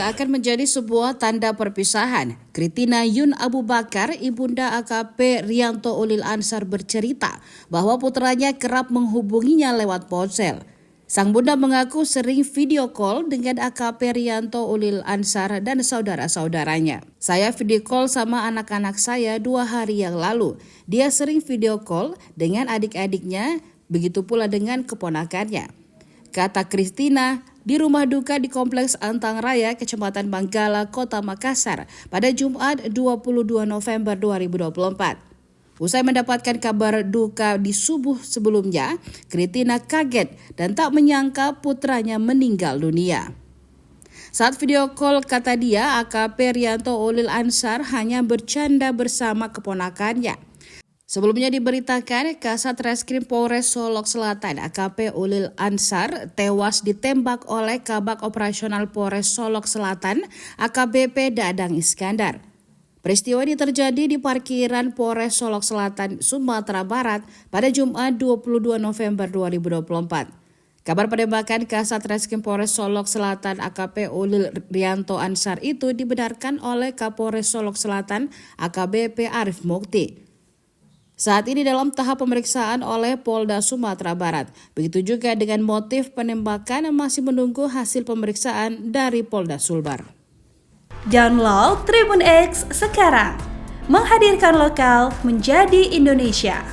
seakan menjadi sebuah tanda perpisahan. Kritina Yun Abu Bakar, ibunda AKP Rianto Ulil Ansar bercerita bahwa putranya kerap menghubunginya lewat ponsel. Sang bunda mengaku sering video call dengan AKP Rianto Ulil Ansar dan saudara-saudaranya. Saya video call sama anak-anak saya 2 hari yang lalu. Dia sering video call dengan adik-adiknya, begitu pula dengan keponakannya. Kata Kritina, di rumah duka di Kompleks Antang Raya, Kecamatan Manggala, Kota Makassar pada Jumat 22 November 2024. Usai mendapatkan kabar duka di subuh sebelumnya, Kritina kaget dan tak menyangka putranya meninggal dunia. Saat video call, kata dia, AKP Rianto Ulil Ansar hanya bercanda bersama keponakannya. Sebelumnya diberitakan Kasat Reskrim Polres Solok Selatan AKP Ulil Ansar tewas ditembak oleh Kabak Operasional Polres Solok Selatan AKBP Dadang Iskandar. Peristiwa ini terjadi di parkiran Polres Solok Selatan, Sumatera Barat pada Jumat 22 November 2024. Kabar penembakan Kasat Reskrim Polres Solok Selatan AKP Ulil Rianto Ansar itu dibenarkan oleh Kapolres Solok Selatan AKBP Arif Mukti. Saat ini dalam tahap pemeriksaan oleh Polda Sumatera Barat. Begitu juga dengan motif penembakan masih menunggu hasil pemeriksaan dari Polda Sulbar. Download Tribun X sekarang, menghadirkan lokal menjadi Indonesia.